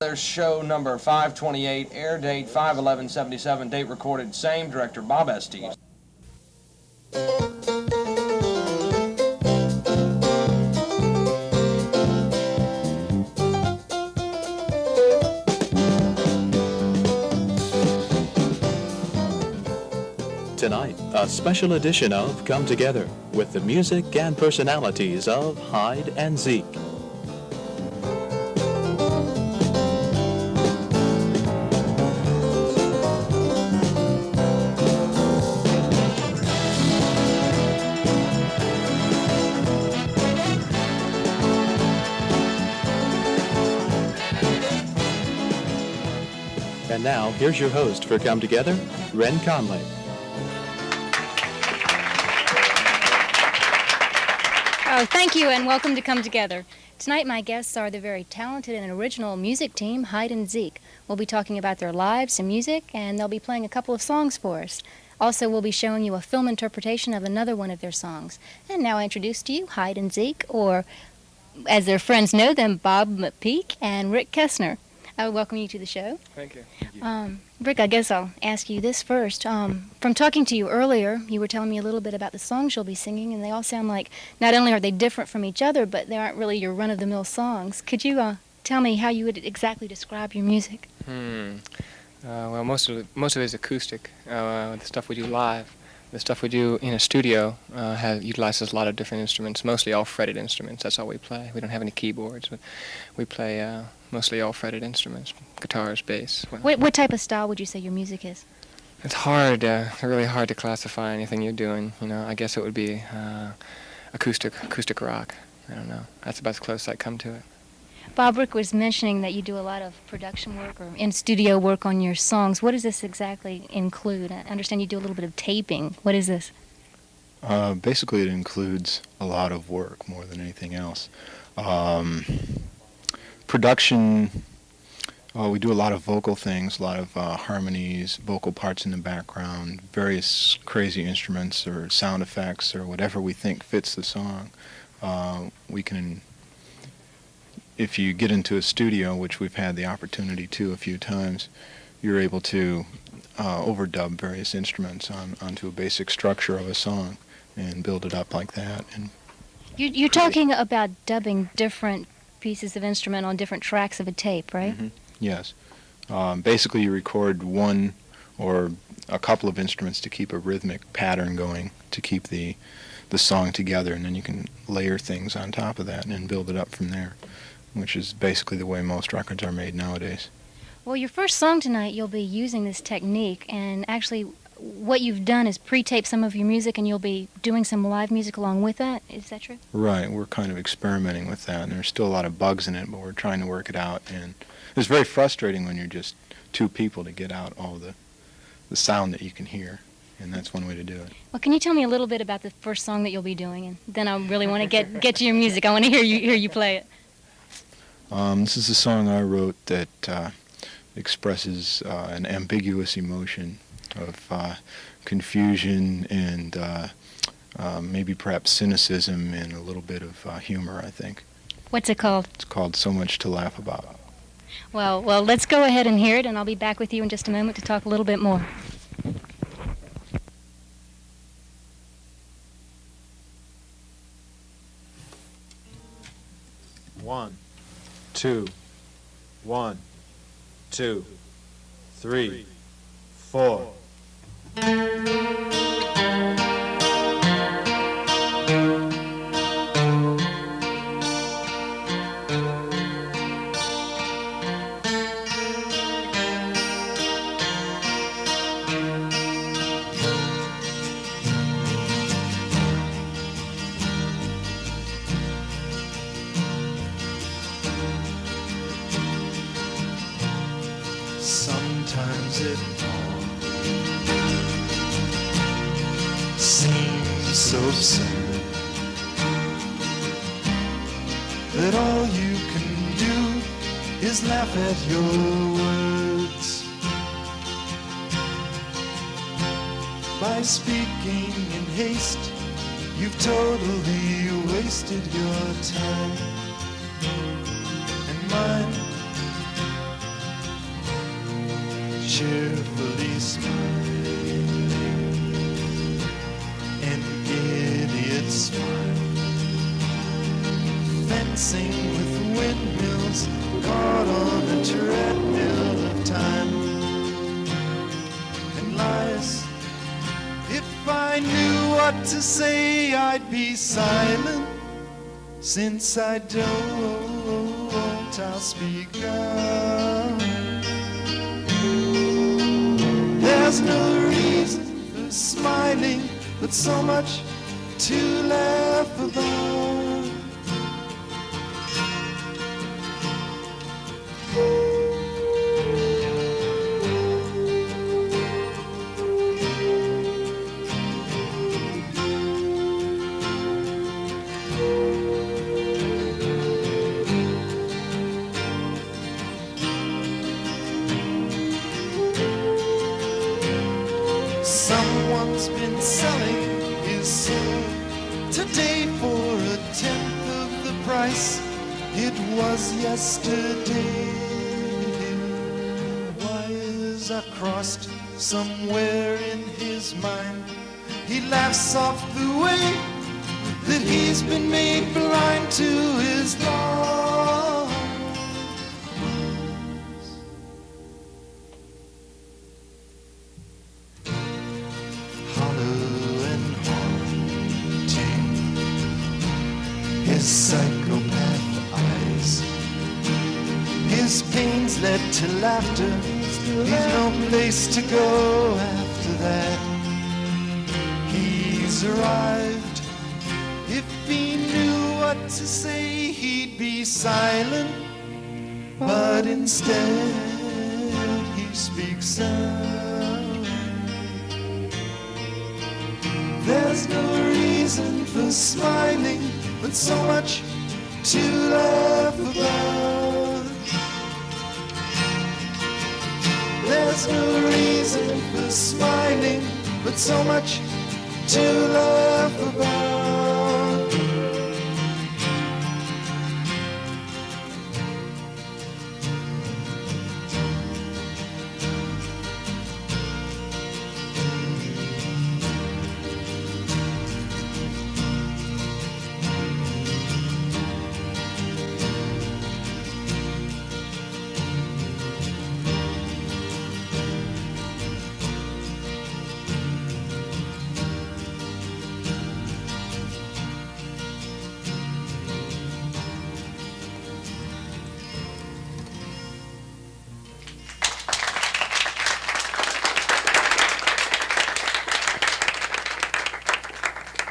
There's show number 528, air date 5/11/77, date recorded, same director Bob Estes. Tonight, a special edition of Come Together with the music and personalities of Hyde and Zeke. And now, here's your host for Come Together, Ren Conley. Oh, thank you, and welcome to Come Together. Tonight, my guests are the very talented and original music team, Hyde and Zeke. We'll be talking about their lives and music, and they'll be playing a couple of songs for us. Also, we'll be showing you a film interpretation of another one of their songs. And now I introduce to you Hyde and Zeke, or as their friends know them, Bob McPeek and Ric Kaestner. I would welcome you to the show. Thank you. Rick, I guess I'll ask you this first. From talking to you earlier, you were telling me a little bit about the songs you'll be singing, and they all sound like not only are they different from each other, but they aren't really your run-of-the-mill songs. Could you tell me how you would exactly describe your music? Well, most of it is acoustic. The stuff we do live, the stuff we do in a studio utilizes a lot of different instruments, mostly all fretted instruments. That's all we play. We don't have any keyboards, but we play mostly all fretted instruments, guitars, bass. What type of style would you say your music is? It's hard, really hard to classify anything you're doing. You know, I guess it would be acoustic rock. I don't know. That's about as close as I come to it. Bob, Rick was mentioning that you do a lot of production work or in-studio work on your songs. What does this exactly include? I understand you do a little bit of taping. What is this? Basically, it includes a lot of work more than anything else. Production, we do a lot of vocal things, a lot of harmonies, vocal parts in the background, various crazy instruments or sound effects or whatever we think fits the song. We can, if you get into a studio, which we've had the opportunity to a few times, you're able to overdub various instruments onto a basic structure of a song and build it up like that. And you're talking about dubbing different pieces of instrument on different tracks of a tape, right? Mm-hmm. Yes. Basically, you record one or a couple of instruments to keep a rhythmic pattern going, to keep the song together, and then you can layer things on top of that and build it up from there, which is basically the way most records are made nowadays. Well, your first song tonight, you'll be using this technique, and actually what you've done is pre-tape some of your music, and you'll be doing some live music along with that. Is that true? Right. We're kind of experimenting with that, and there's still a lot of bugs in it, but we're trying to work it out. And it's very frustrating when you're just two people to get out all the sound that you can hear, and that's one way to do it. Well, can you tell me a little bit about the first song that you'll be doing, and then I really want to get to your music. I want to hear you play it. This is a song I wrote that expresses an ambiguous emotion of confusion and maybe perhaps cynicism and a little bit of humor, I think. What's it called? It's called So Much to Laugh About. Well, let's go ahead and hear it, and I'll be back with you in just a moment to talk a little bit more. One, two, 1, 2, 3, 4. Sometimes it all seems so absurd that all you can do is laugh at your words. By speaking in haste, you've totally wasted your time and mine. cheerfully smiling, an idiot smile, fencing with windmills, caught on a treadmill of time and lies. If I knew what to say, I'd be silent. Since I don't, I'll speak out. There's no reason for smiling, but so much to laugh about. Someone's been selling his soul today for 1/10 of the price it was yesterday. Wires are crossed somewhere in his mind. He laughs off the way that he's been made blind to his law. His psychopath eyes, his pains led to laughter. He's no place to go after that. He's arrived. If he knew what to say, he'd be silent, but instead he speaks out. There's no reason for smiling, but so much to laugh about. There's no reason for smiling, but so much to laugh about.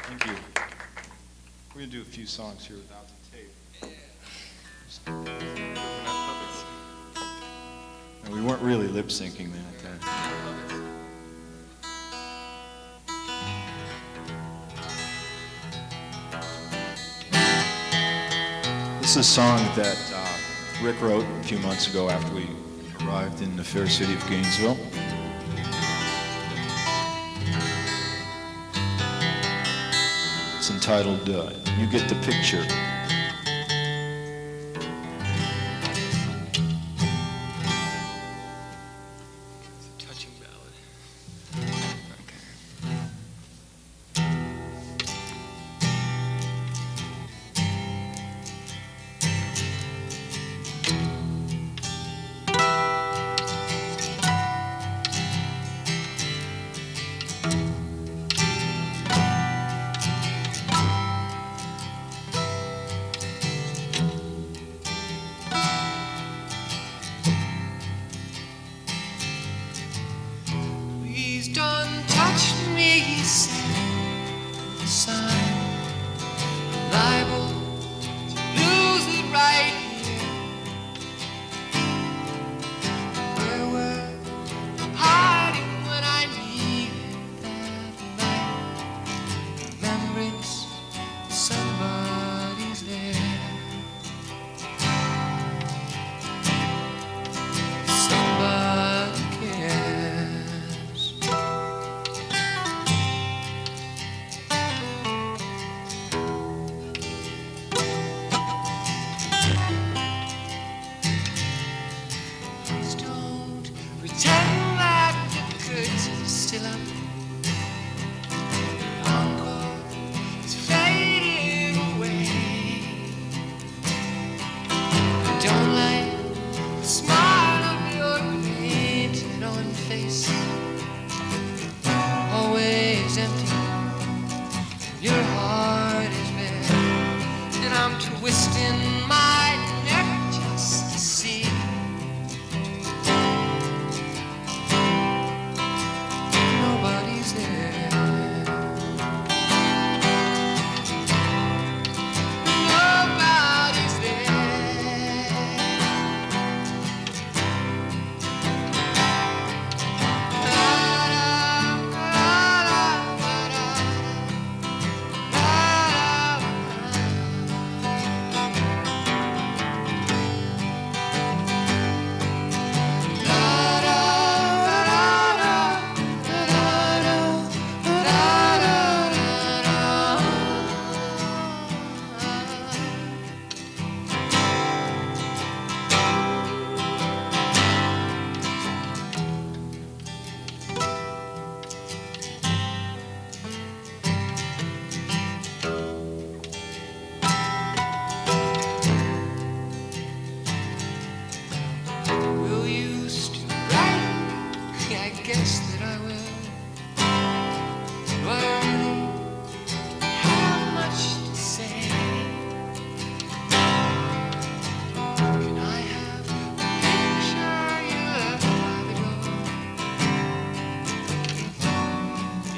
Thank you. We're going to do a few songs here without the tape. And we weren't really lip syncing that. This is a song that Rick wrote a few months ago after we arrived in the fair city of Gainesville. It's entitled, You Get the Picture. Touching ballad. Okay.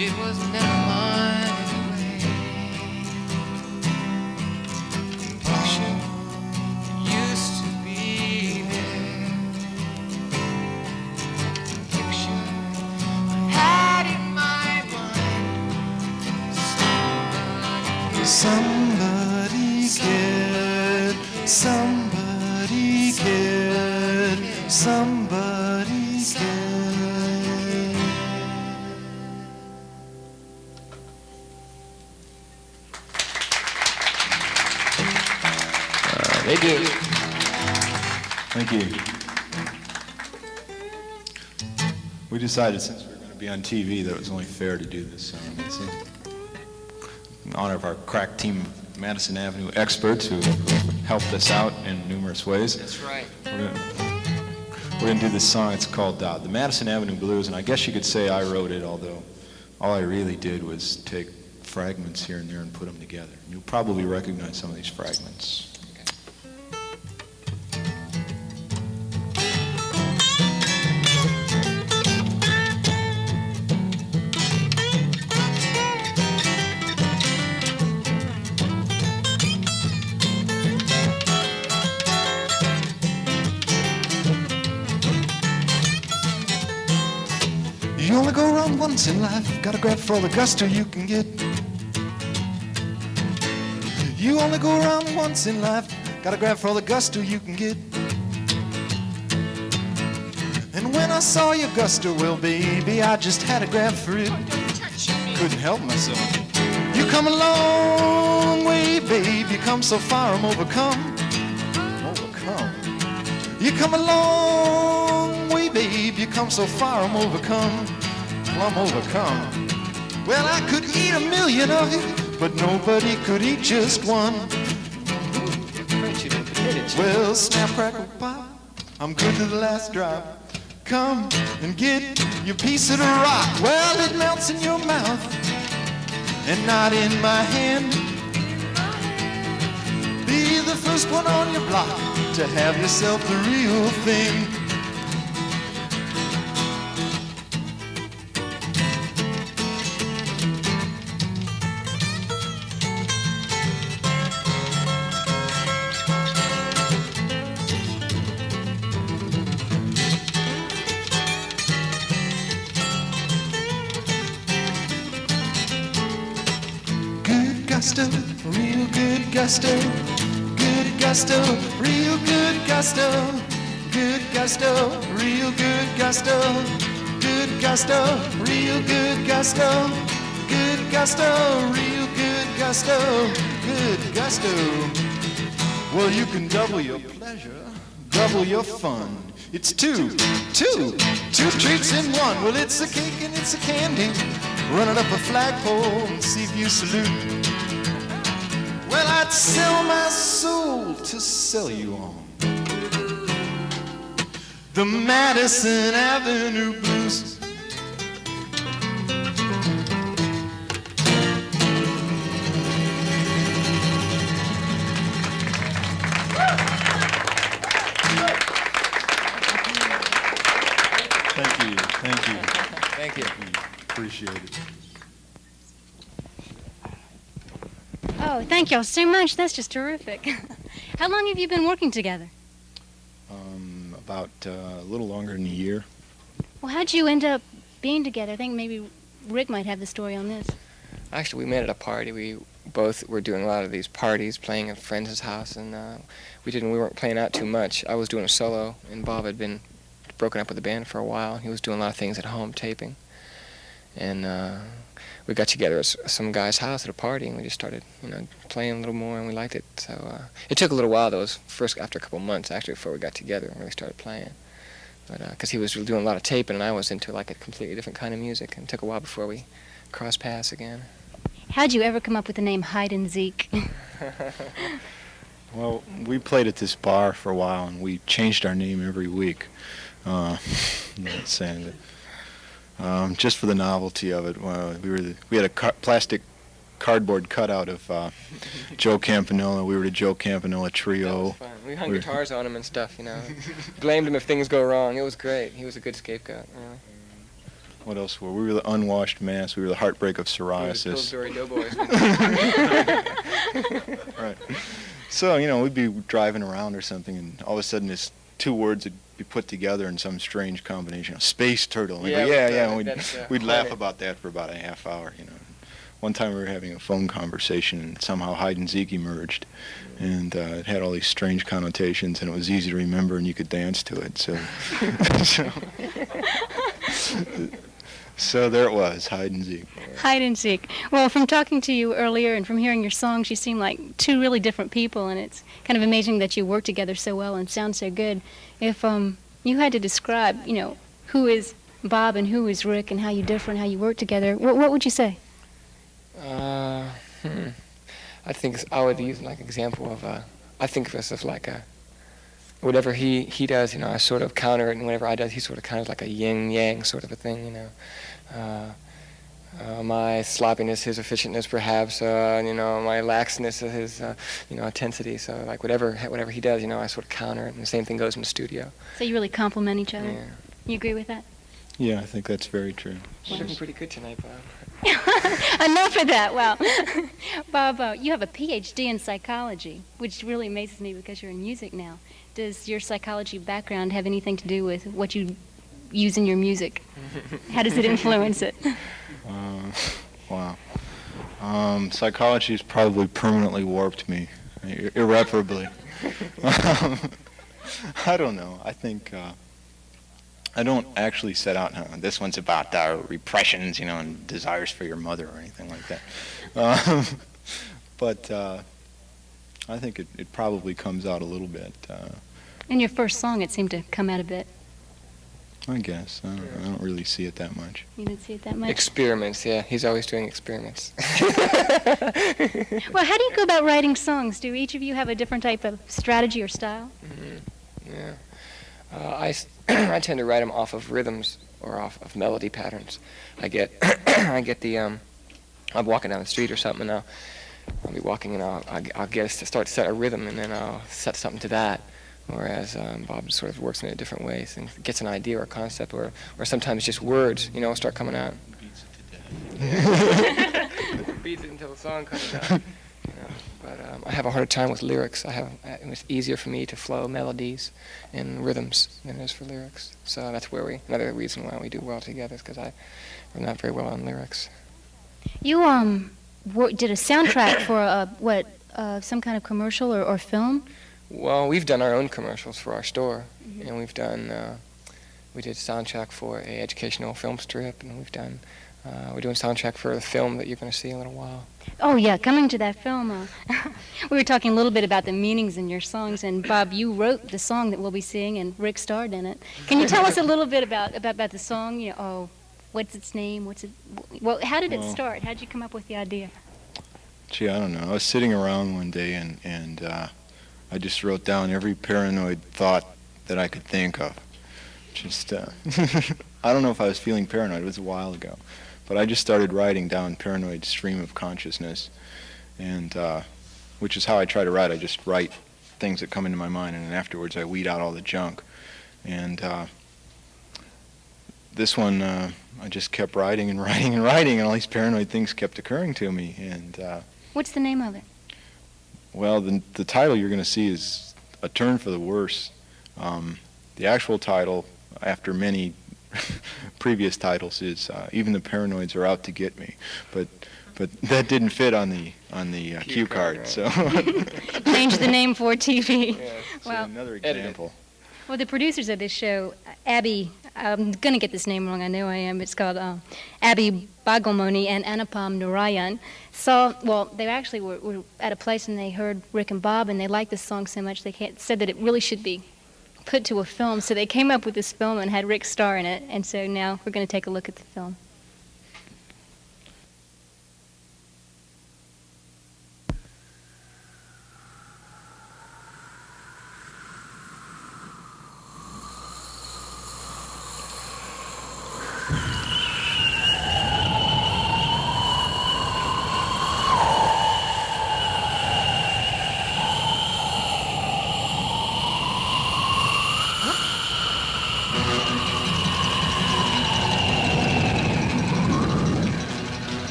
It was never mine anyway. Picture used to be there. Picture I had in my mind. Somebody cared, somebody cared, somebody cared. They do. Thank you. We decided since we were going to be on TV that it was only fair to do this song. It's in honor of our crack team of Madison Avenue experts who helped us out in numerous ways. That's right. We're going to do this song. It's called the Madison Avenue Blues, and I guess you could say I wrote it, although all I really did was take fragments here and there and put them together. You'll probably recognize some of these fragments. You only go around once in life, gotta grab for all the gusto you can get. You only go around once in life, gotta grab for all the gusto you can get. And when I saw your gusto, well baby, I just had to grab for it. Couldn't help myself. You come a long way, babe, you come so far, I'm overcome. Overcome. You come a long way, babe, you come so far, I'm overcome. Well, I'm overcome. Well, I could eat 1,000,000 of you, but nobody could eat just one. Well, snap, crackle, pop, I'm good to the last drop. Come and get your piece of the rock. Well, it melts in your mouth and not in my hand. Be the first one on your block to have yourself the real thing. Gusto, real good gusto, good gusto, real good gusto, good gusto, real good gusto, good gusto, real good gusto, good gusto, real good gusto, good gusto. Well, you can double your pleasure, double your fun. It's two treats in one. Well, it's a cake and it's a candy. Run it up a flagpole and see if you salute. Well, I'd sell my soul to sell you on the Madison Avenue Blues. Thank you. Thank you. Appreciate it. Oh, thank y'all so much. That's just terrific. How long have you been working together? About a little longer than a year. Well, how'd you end up being together? I think maybe Rick might have the story on this. Actually, we met at a party. We both were doing a lot of these parties, playing at friends' house, and we weren't playing out too much. I was doing a solo, and Bob had been broken up with the band for a while. He was doing a lot of things at home, taping, and we got together at some guy's house at a party, and we just started, playing a little more, and we liked it. So it took a little while, though. It was first after a couple months, actually, before we got together and really started playing. But because he was doing a lot of taping, and I was into like a completely different kind of music, and it took a while before we crossed paths again. How'd you ever come up with the name Hyde and Zeke? Well, we played at this bar for a while, and we changed our name every week. I'm not saying that. Just for the novelty of it, we had a plastic cardboard cutout of Joe Campanella. We were the Joe Campanella Trio. That was fun. We hung guitars on him and stuff, Blamed him if things go wrong. It was great. He was a good scapegoat, really. What else were we? We were the unwashed mass. We were the heartbreak of psoriasis. Pillsbury Doughboys. Right. So, you know, we'd be driving around or something, and all of a sudden this two words would be put together in some strange combination. Space turtle. And we'd laugh about that for about a half hour, you know. One time we were having a phone conversation, and somehow Hyde and Zeke emerged, and it had all these strange connotations, and it was easy to remember, and you could dance to it. So, so there it was, Hyde and Zeke. Hyde and Zeke. Well, from talking to you earlier and from hearing your songs, you seem like two really different people, and it's kind of amazing that you work together so well and sound so good. If you had to describe, you know, who is Bob and who is Rick and how you differ and how you work together, what would you say? I think I would use like example of I think of us as like a whatever he does, you know, I sort of counter it, and whatever I do, he sort of kind of like a yin yang sort of a thing, you know. My sloppiness, his efficientness, perhaps, you know, my laxness, his, you know, intensity. So like whatever he does, you know, I sort of counter it, and the same thing goes in the studio. So you really complement each other. Yeah. You agree with that? Yeah, I think that's very true. You're looking pretty good tonight, Bob. Enough of that. Well, Bob, you have a PhD in psychology, which really amazes me because you're in music now. Does your psychology background have anything to do with what you use in your music? How does it influence it? Wow. Psychology has probably permanently warped me, irreparably. I don't know. I think I don't actually set out, this one's about repressions, you know, and desires for your mother or anything like that. But I think it probably comes out a little bit. In your first song, it seemed to come out a bit. I guess. I don't really see it that much. You didn't see it that much? Experiments, yeah. He's always doing experiments. Well, how do you go about writing songs? Do each of you have a different type of strategy or style? Mm-hmm. Yeah. I tend to write them off of rhythms or off of melody patterns. I get I'm walking down the street or something, and I'll be walking, and I'll get us to start to set a rhythm, and then I'll set something to that. Whereas Bob sort of works in a different ways and gets an idea or a concept, or sometimes just words, you know, start coming out. Beats it to death. Beats it until the song comes out. You know. But I have a harder time with lyrics. It's easier for me to flow melodies and rhythms than it is for lyrics. So that's where another reason why we do well together is because we're not very well on lyrics. You did a soundtrack for some kind of commercial or film? Well, we've done our own commercials for our store, and we did soundtrack for a educational film strip, and we're doing soundtrack for a film that you're going to see in a little while. Oh yeah, coming to that film, we were talking a little bit about the meanings in your songs, and Bob, you wrote the song that we'll be seeing, and Rick starred in it. Can you tell us a little bit about the song? You know, what's its name? Well, how did it start? How did you come up with the idea? Gee, I don't know. I was sitting around one day, and I just wrote down every paranoid thought that I could think of. Just, I don't know if I was feeling paranoid. It was a while ago. But I just started writing down paranoid stream of consciousness, and which is how I try to write. I just write things that come into my mind, and then afterwards I weed out all the junk. And this one, I just kept writing and writing and writing, and all these paranoid things kept occurring to me. And what's the name of it? Well, the title you're going to see is A Turn for the Worse. The actual title, after many previous titles, is Even the Paranoids Are Out to Get Me. But that didn't fit on the cue card, right. so Change the name for TV. Yeah, Well, another example. Well, the producers of this show, Abby, I'm going to get this name wrong, I know I am. It's called Abby Bogolmony and Anupam Narayan. They actually were at a place and they heard Rick and Bob, and they liked this song so much they said that it really should be put to a film. So they came up with this film and had Rick star in it, and so now we're going to take a look at the film.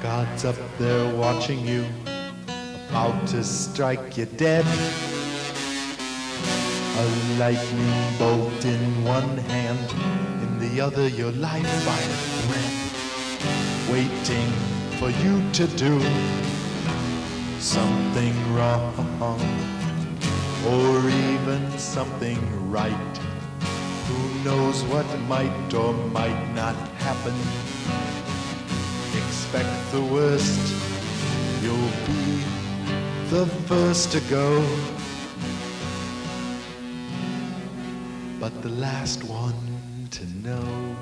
God's up there watching you, about to strike you dead. A lightning bolt in one hand, in the other your life by a thread, waiting for you to do something wrong, or even something right. Who knows what might or might not happen? Expect the worst, you'll be the first to go, but the last one to know.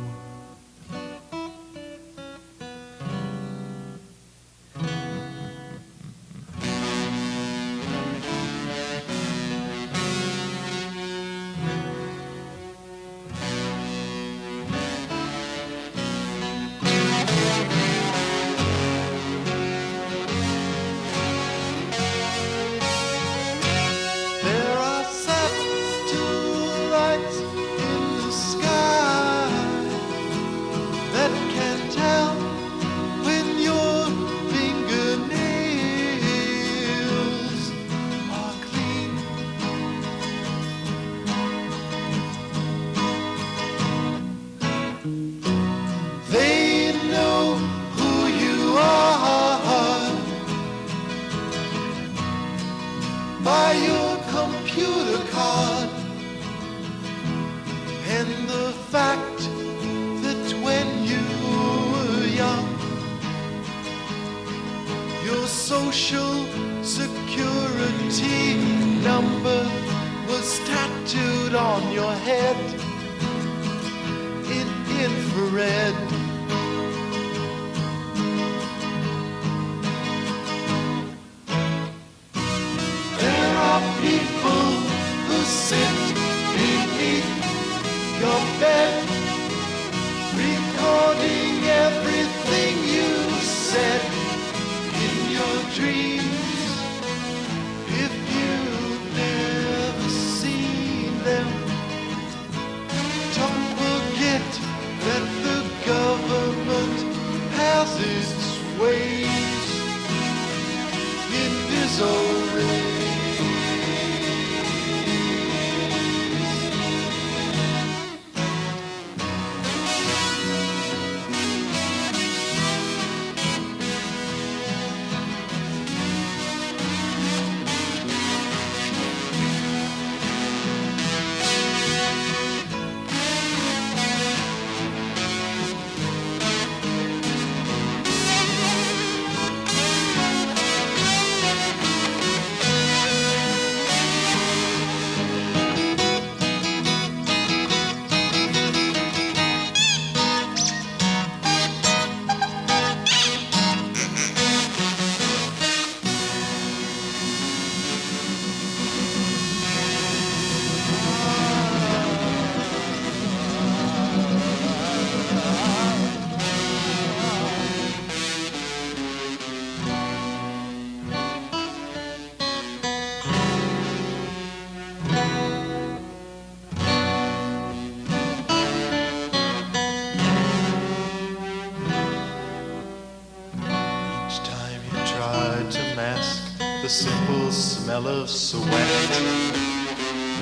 The simple smell of sweat,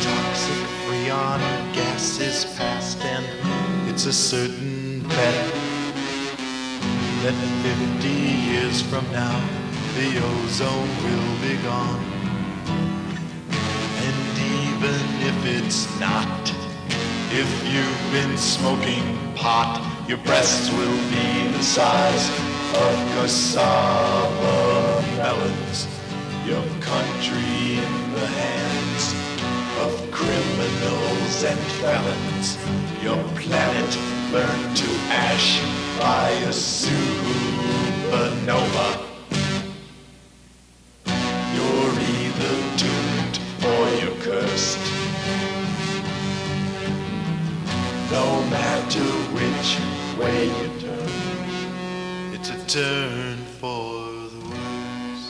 toxic freon gas is past, and it's a certain bet that 50 years from now the ozone will be gone. And even if it's not, if you've been smoking pot, your breasts will be the size of cassava melons. Your country in the hands of criminals and felons. Your planet burned to ash by a supernova. a turn for the worse.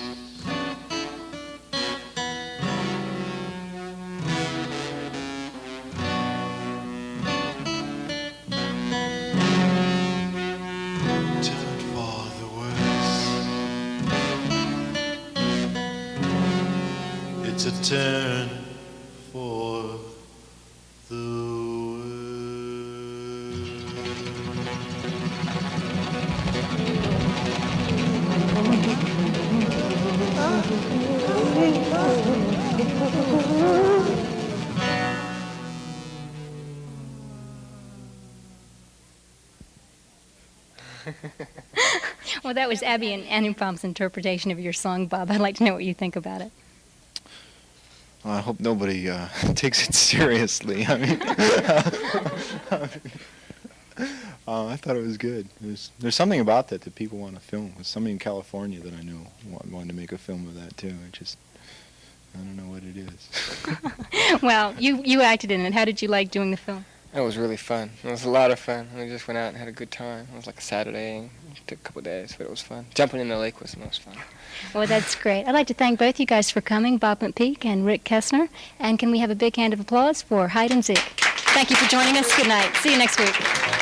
Turn for the worse. It's a turn for the Well, that was Abby and Anupam's interpretation of your song, Bob. I'd like to know what you think about it. Well, I hope nobody takes it seriously. I mean, I thought it was good. There's something about that people want to film. There's somebody in California that I know wanted to make a film of that too. I don't know what it is. Well, you acted in it. How did you like doing the film? It was really fun. It was a lot of fun. We just went out and had a good time. It was like a Saturday. It took a couple of days, but it was fun. Jumping in the lake was the most fun. Well, that's great. I'd like to thank both you guys for coming, Bob McPeek and Ric Kaestner. And can we have a big hand of applause for Hyde and Zeke? Thank you for joining us. Good night. See you next week.